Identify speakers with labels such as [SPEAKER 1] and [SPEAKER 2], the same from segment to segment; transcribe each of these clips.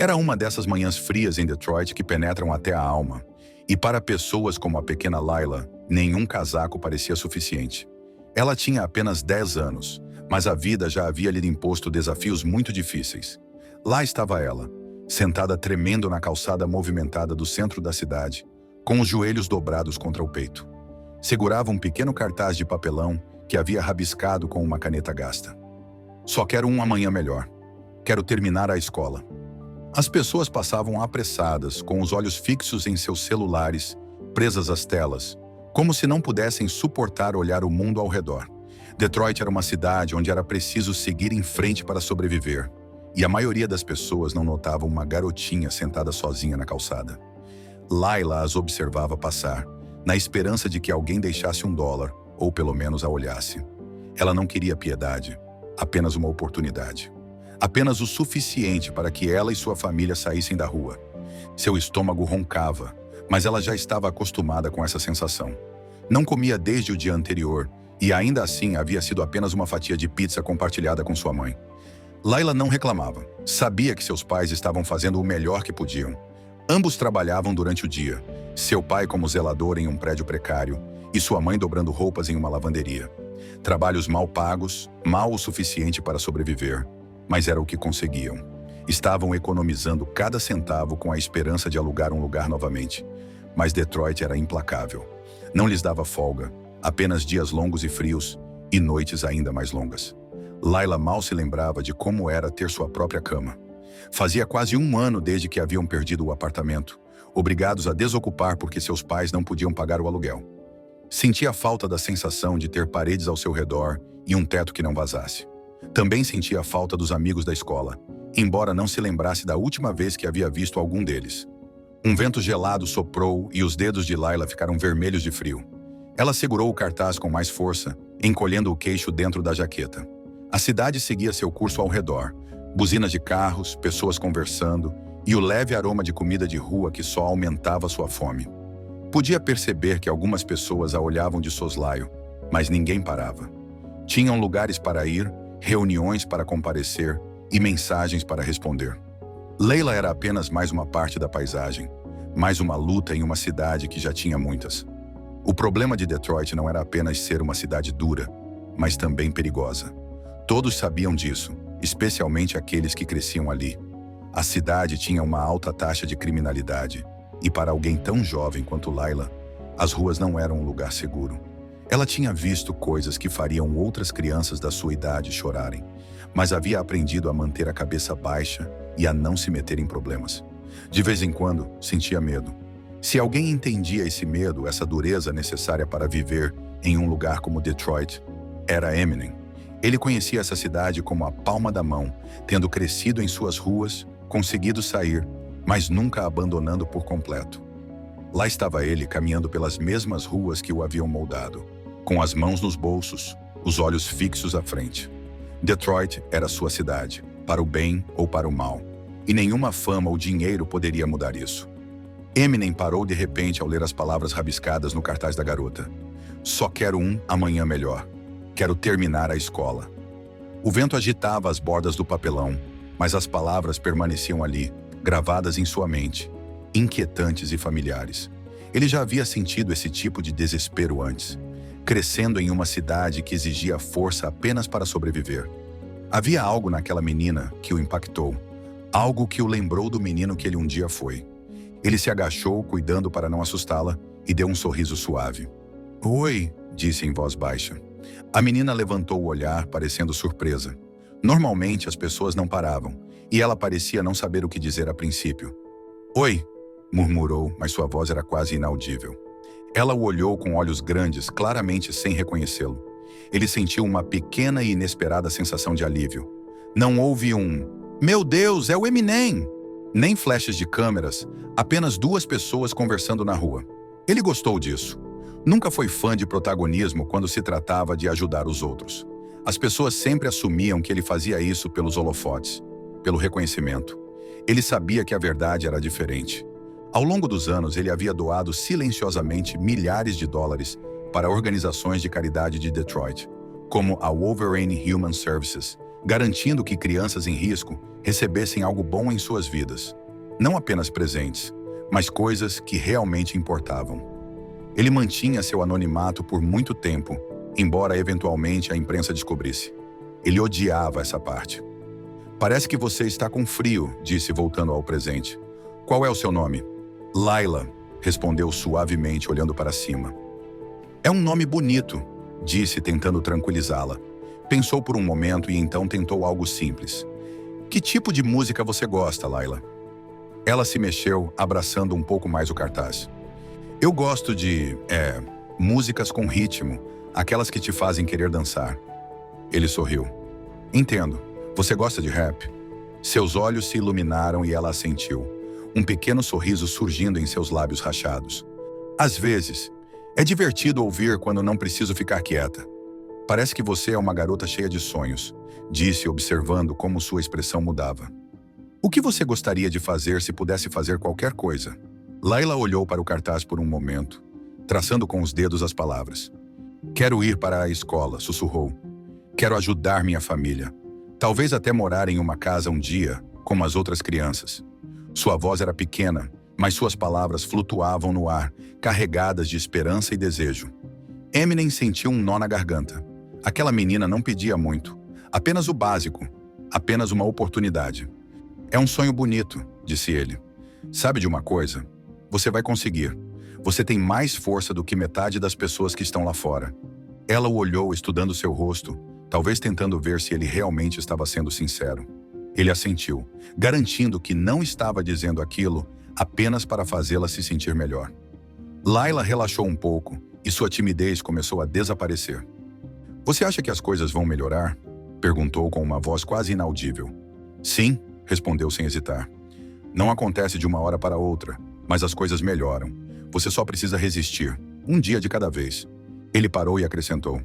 [SPEAKER 1] Era uma dessas manhãs frias em Detroit que penetram até a alma. E para pessoas como a pequena Layla, nenhum casaco parecia suficiente. Ela tinha apenas 10 anos, mas a vida já havia lhe imposto desafios muito difíceis. Lá estava ela, sentada tremendo na calçada movimentada do centro da cidade, com os joelhos dobrados contra o peito. Segurava um pequeno cartaz de papelão que havia rabiscado com uma caneta gasta. Só quero um amanhã melhor. Quero terminar a escola. As pessoas passavam apressadas, com os olhos fixos em seus celulares, presas às telas, como se não pudessem suportar olhar o mundo ao redor. Detroit era uma cidade onde era preciso seguir em frente para sobreviver, e a maioria das pessoas não notava uma garotinha sentada sozinha na calçada. Layla as observava passar, na esperança de que alguém deixasse $1, ou pelo menos a olhasse. Ela não queria piedade, apenas uma oportunidade. Apenas o suficiente para que ela e sua família saíssem da rua. Seu estômago roncava, mas ela já estava acostumada com essa sensação. Não comia desde o dia anterior, e ainda assim havia sido apenas uma fatia de pizza compartilhada com sua mãe. Layla não reclamava. Sabia que seus pais estavam fazendo o melhor que podiam. Ambos trabalhavam durante o dia, seu pai como zelador em um prédio precário e sua mãe dobrando roupas em uma lavanderia. Trabalhos mal pagos, mal o suficiente para sobreviver, mas era o que conseguiam. Estavam economizando cada centavo com a esperança de alugar um lugar novamente. Mas Detroit era implacável. Não lhes dava folga, apenas dias longos e frios e noites ainda mais longas. Layla mal se lembrava de como era ter sua própria cama. Fazia quase 1 ano desde que haviam perdido o apartamento, obrigados a desocupar porque seus pais não podiam pagar o aluguel. Sentia falta da sensação de ter paredes ao seu redor e um teto que não vazasse. Também sentia falta dos amigos da escola, embora não se lembrasse da última vez que havia visto algum deles. Um vento gelado soprou e os dedos de Layla ficaram vermelhos de frio. Ela segurou o cartaz com mais força, encolhendo o queixo dentro da jaqueta. A cidade seguia seu curso ao redor, buzinas de carros, pessoas conversando e o leve aroma de comida de rua que só aumentava sua fome. Podia perceber que algumas pessoas a olhavam de soslaio, mas ninguém parava. Tinham lugares para ir, reuniões para comparecer e mensagens para responder. Layla era apenas mais uma parte da paisagem, mais uma luta em uma cidade que já tinha muitas. O problema de Detroit não era apenas ser uma cidade dura, mas também perigosa. Todos sabiam disso, especialmente aqueles que cresciam ali. A cidade tinha uma alta taxa de criminalidade, e para alguém tão jovem quanto Layla, as ruas não eram um lugar seguro. Ela tinha visto coisas que fariam outras crianças da sua idade chorarem, mas havia aprendido a manter a cabeça baixa e a não se meter em problemas. De vez em quando, sentia medo. Se alguém entendia esse medo, essa dureza necessária para viver em um lugar como Detroit, era Eminem. Ele conhecia essa cidade como a palma da mão, tendo crescido em suas ruas, conseguido sair, mas nunca abandonando por completo. Lá estava ele caminhando pelas mesmas ruas que o haviam moldado, com as mãos nos bolsos, os olhos fixos à frente. Detroit era sua cidade, para o bem ou para o mal, e nenhuma fama ou dinheiro poderia mudar isso. Eminem parou de repente ao ler as palavras rabiscadas no cartaz da garota. Só quero um amanhã melhor. Quero terminar a escola. O vento agitava as bordas do papelão, mas as palavras permaneciam ali, gravadas em sua mente, inquietantes e familiares. Ele já havia sentido esse tipo de desespero antes, crescendo em uma cidade que exigia força apenas para sobreviver. Havia algo naquela menina que o impactou, algo que o lembrou do menino que ele um dia foi. Ele se agachou, cuidando para não assustá-la, e deu um sorriso suave. "Oi", disse em voz baixa. A menina levantou o olhar, parecendo surpresa. Normalmente as pessoas não paravam, e ela parecia não saber o que dizer a princípio. "Oi", murmurou, mas sua voz era quase inaudível. Ela o olhou com olhos grandes, claramente sem reconhecê-lo. Ele sentiu uma pequena e inesperada sensação de alívio. Não houve um "Meu Deus, é o Eminem!" Nem flashes de câmeras, apenas 2 pessoas conversando na rua. Ele gostou disso. Nunca foi fã de protagonismo quando se tratava de ajudar os outros. As pessoas sempre assumiam que ele fazia isso pelos holofotes, pelo reconhecimento. Ele sabia que a verdade era diferente. Ao longo dos anos, ele havia doado silenciosamente milhares de dólares para organizações de caridade de Detroit, como a Wolverine Human Services, garantindo que crianças em risco recebessem algo bom em suas vidas. Não apenas presentes, mas coisas que realmente importavam. Ele mantinha seu anonimato por muito tempo, embora eventualmente a imprensa descobrisse. Ele odiava essa parte. Parece que você está com frio, disse voltando ao presente. Qual é o seu nome? Layla, respondeu suavemente olhando para cima. É um nome bonito, disse tentando tranquilizá-la. Pensou por um momento e então tentou algo simples. Que tipo de música você gosta, Layla? Ela se mexeu, abraçando um pouco mais o cartaz. Eu gosto de, músicas com ritmo, aquelas que te fazem querer dançar. Ele sorriu. Entendo. Você gosta de rap? Seus olhos se iluminaram e ela assentiu, um pequeno sorriso surgindo em seus lábios rachados. Às vezes, é divertido ouvir quando não preciso ficar quieta. Parece que você é uma garota cheia de sonhos, disse observando como sua expressão mudava. O que você gostaria de fazer se pudesse fazer qualquer coisa? Layla olhou para o cartaz por um momento, traçando com os dedos as palavras. Quero ir para a escola, sussurrou. Quero ajudar minha família. Talvez até morar em uma casa um dia, como as outras crianças. Sua voz era pequena, mas suas palavras flutuavam no ar, carregadas de esperança e desejo. Eminem sentiu um nó na garganta. Aquela menina não pedia muito, apenas o básico, apenas uma oportunidade. É um sonho bonito, disse ele. Sabe de uma coisa? Você vai conseguir. Você tem mais força do que metade das pessoas que estão lá fora. Ela o olhou estudando seu rosto, talvez tentando ver se ele realmente estava sendo sincero. Ele assentiu, garantindo que não estava dizendo aquilo apenas para fazê-la se sentir melhor. Layla relaxou um pouco e sua timidez começou a desaparecer. Você acha que as coisas vão melhorar? Perguntou com uma voz quase inaudível. Sim, respondeu sem hesitar. Não acontece de uma hora para outra, mas as coisas melhoram. Você só precisa resistir, um dia de cada vez. Ele parou e acrescentou.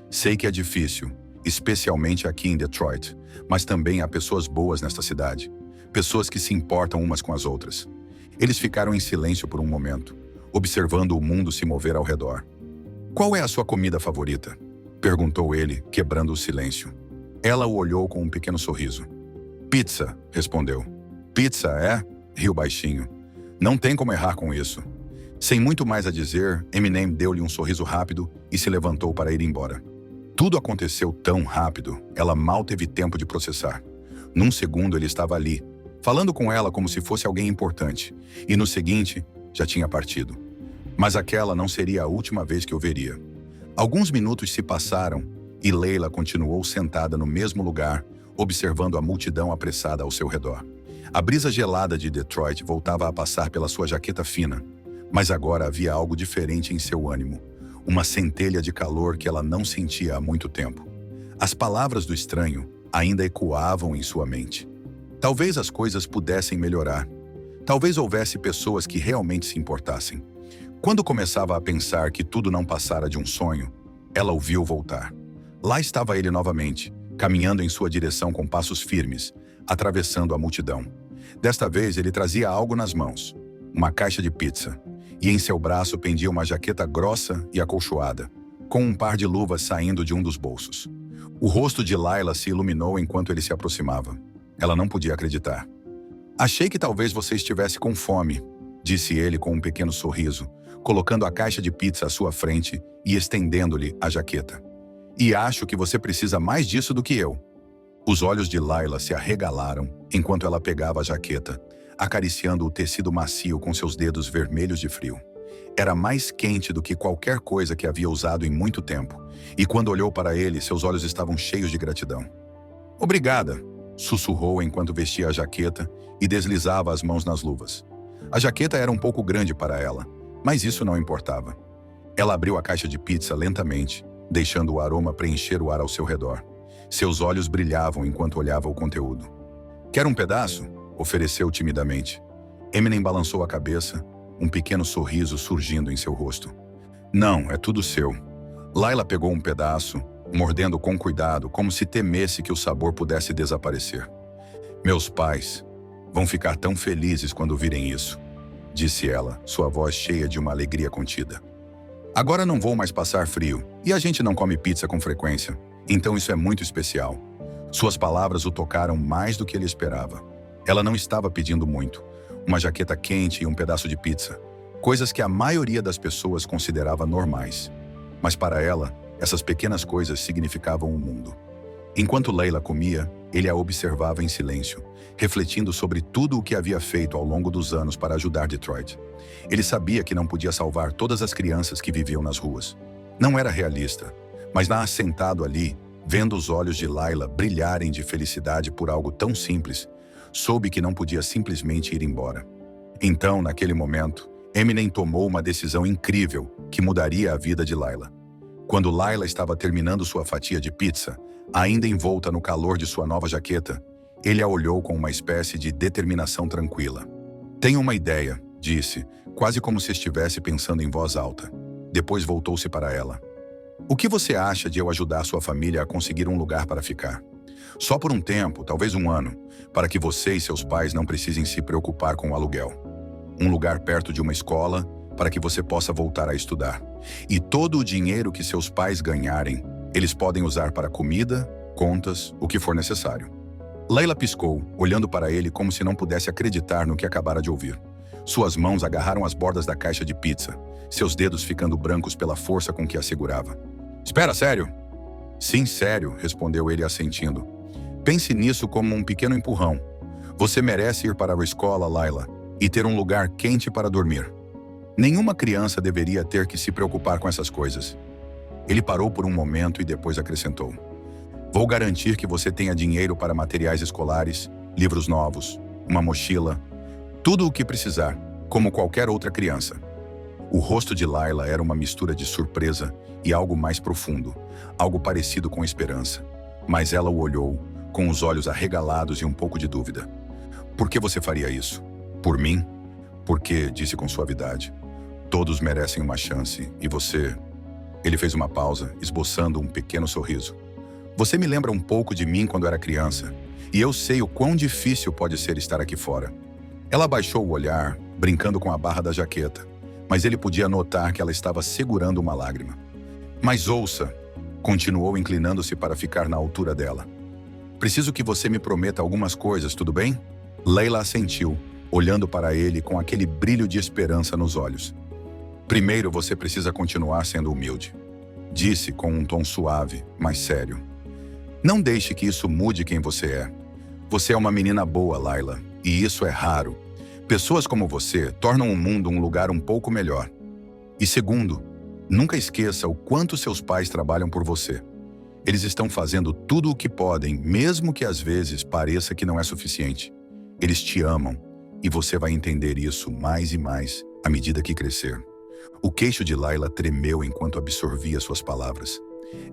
[SPEAKER 1] Sei que é difícil, especialmente aqui em Detroit, mas também há pessoas boas nesta cidade. Pessoas que se importam umas com as outras. Eles ficaram em silêncio por um momento, observando o mundo se mover ao redor. Qual é a sua comida favorita? Perguntou ele, quebrando o silêncio. Ela o olhou com um pequeno sorriso. Pizza, respondeu. Pizza, é? Riu baixinho. Não tem como errar com isso. Sem muito mais a dizer, Eminem deu-lhe um sorriso rápido e se levantou para ir embora. Tudo aconteceu tão rápido, ela mal teve tempo de processar. Num segundo ele estava ali, falando com ela como se fosse alguém importante, e no seguinte, já tinha partido. Mas aquela não seria a última vez que o veria. Alguns minutos se passaram e Layla continuou sentada no mesmo lugar, observando a multidão apressada ao seu redor. A brisa gelada de Detroit voltava a passar pela sua jaqueta fina, mas agora havia algo diferente em seu ânimo, uma centelha de calor que ela não sentia há muito tempo. As palavras do estranho ainda ecoavam em sua mente. Talvez as coisas pudessem melhorar. Talvez houvesse pessoas que realmente se importassem. Quando começava a pensar que tudo não passara de um sonho, ela o viu voltar. Lá estava ele novamente, caminhando em sua direção com passos firmes, atravessando a multidão. Desta vez ele trazia algo nas mãos, uma caixa de pizza, e em seu braço pendia uma jaqueta grossa e acolchoada, com um par de luvas saindo de um dos bolsos. O rosto de Layla se iluminou enquanto ele se aproximava. Ela não podia acreditar. Achei que talvez você estivesse com fome, disse ele com um pequeno sorriso, colocando a caixa de pizza à sua frente e estendendo-lhe a jaqueta. E acho que você precisa mais disso do que eu. Os olhos de Layla se arregalaram enquanto ela pegava a jaqueta, acariciando o tecido macio com seus dedos vermelhos de frio. Era mais quente do que qualquer coisa que havia usado em muito tempo, e quando olhou para ele, seus olhos estavam cheios de gratidão. Obrigada, sussurrou enquanto vestia a jaqueta e deslizava as mãos nas luvas. A jaqueta era um pouco grande para ela, mas isso não importava. Ela abriu a caixa de pizza lentamente, deixando o aroma preencher o ar ao seu redor. Seus olhos brilhavam enquanto olhava o conteúdo. Quer um pedaço? Ofereceu timidamente. Eminem balançou a cabeça, um pequeno sorriso surgindo em seu rosto. Não, é tudo seu. Layla pegou um pedaço, mordendo com cuidado, como se temesse que o sabor pudesse desaparecer. Meus pais vão ficar tão felizes quando virem isso, disse ela, sua voz cheia de uma alegria contida. Agora não vou mais passar frio, e a gente não come pizza com frequência, então isso é muito especial. Suas palavras o tocaram mais do que ele esperava. Ela não estava pedindo muito. Uma jaqueta quente e um pedaço de pizza. Coisas que a maioria das pessoas considerava normais. Mas para ela, essas pequenas coisas significavam um mundo. Enquanto Layla comia, ele a observava em silêncio, refletindo sobre tudo o que havia feito ao longo dos anos para ajudar Detroit. Ele sabia que não podia salvar todas as crianças que viviam nas ruas. Não era realista, mas sentado ali, vendo os olhos de Layla brilharem de felicidade por algo tão simples, soube que não podia simplesmente ir embora. Então, naquele momento, Eminem tomou uma decisão incrível que mudaria a vida de Layla. Quando Layla estava terminando sua fatia de pizza, ainda envolta no calor de sua nova jaqueta, ele a olhou com uma espécie de determinação tranquila. "Tenho uma ideia", disse, quase como se estivesse pensando em voz alta. Depois voltou-se para ela. "O que você acha de eu ajudar sua família a conseguir um lugar para ficar? Só por um tempo, talvez um ano, para que você e seus pais não precisem se preocupar com o aluguel. Um lugar perto de uma escola, para que você possa voltar a estudar. E todo o dinheiro que seus pais ganharem, eles podem usar para comida, contas, o que for necessário." Layla piscou, olhando para ele como se não pudesse acreditar no que acabara de ouvir. Suas mãos agarraram as bordas da caixa de pizza, seus dedos ficando brancos pela força com que a segurava. "Espera, sério?" "Sim, sério", respondeu ele assentindo. "Pense nisso como um pequeno empurrão. Você merece ir para a escola, Layla, e ter um lugar quente para dormir. Nenhuma criança deveria ter que se preocupar com essas coisas." Ele parou por um momento e depois acrescentou: "Vou garantir que você tenha dinheiro para materiais escolares, livros novos, uma mochila, tudo o que precisar, como qualquer outra criança." O rosto de Layla era uma mistura de surpresa e algo mais profundo, algo parecido com esperança. Mas ela o olhou, com os olhos arregalados e um pouco de dúvida. "Por que você faria isso? Por mim?" "Porque", disse com suavidade, "todos merecem uma chance e você..." Ele fez uma pausa, esboçando um pequeno sorriso. "Você me lembra um pouco de mim quando era criança, e eu sei o quão difícil pode ser estar aqui fora." Ela abaixou o olhar, brincando com a barra da jaqueta, mas ele podia notar que ela estava segurando uma lágrima. "Mas ouça", continuou inclinando-se para ficar na altura dela. "Preciso que você me prometa algumas coisas, tudo bem?" Layla assentiu, olhando para ele com aquele brilho de esperança nos olhos. "Primeiro você precisa continuar sendo humilde", disse com um tom suave, mas sério. "Não deixe que isso mude quem você é. Você é uma menina boa, Layla, e isso é raro. Pessoas como você tornam o mundo um lugar um pouco melhor. E segundo, nunca esqueça o quanto seus pais trabalham por você. Eles estão fazendo tudo o que podem, mesmo que às vezes pareça que não é suficiente. Eles te amam, e você vai entender isso mais e mais à medida que crescer." O queixo de Layla tremeu enquanto absorvia suas palavras.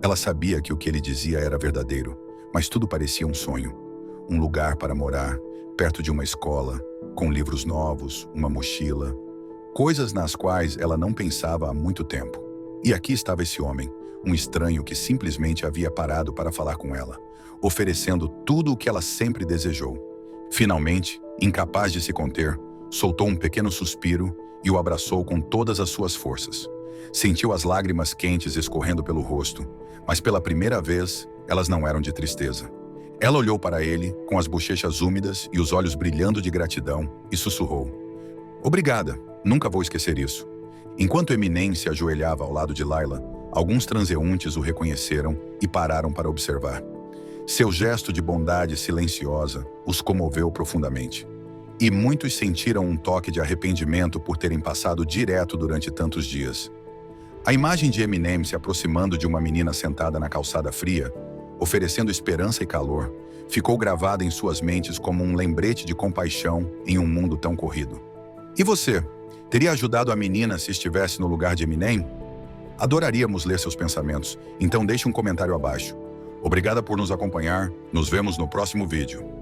[SPEAKER 1] Ela sabia que o que ele dizia era verdadeiro, mas tudo parecia um sonho. Um lugar para morar, perto de uma escola, com livros novos, uma mochila. Coisas nas quais ela não pensava há muito tempo. E aqui estava esse homem, um estranho que simplesmente havia parado para falar com ela, oferecendo tudo o que ela sempre desejou. Finalmente, incapaz de se conter, soltou um pequeno suspiro e o abraçou com todas as suas forças. Sentiu as lágrimas quentes escorrendo pelo rosto, mas pela primeira vez, elas não eram de tristeza. Ela olhou para ele, com as bochechas úmidas e os olhos brilhando de gratidão, e sussurrou: "Obrigada, nunca vou esquecer isso." Enquanto Eminem se ajoelhava ao lado de Layla, alguns transeuntes o reconheceram e pararam para observar. Seu gesto de bondade silenciosa os comoveu profundamente. E muitos sentiram um toque de arrependimento por terem passado direto durante tantos dias. A imagem de Eminem se aproximando de uma menina sentada na calçada fria, oferecendo esperança e calor, ficou gravada em suas mentes como um lembrete de compaixão em um mundo tão corrido. E você? Teria ajudado a menina se estivesse no lugar de Eminem? Adoraríamos ler seus pensamentos, então deixe um comentário abaixo. Obrigada por nos acompanhar, nos vemos no próximo vídeo.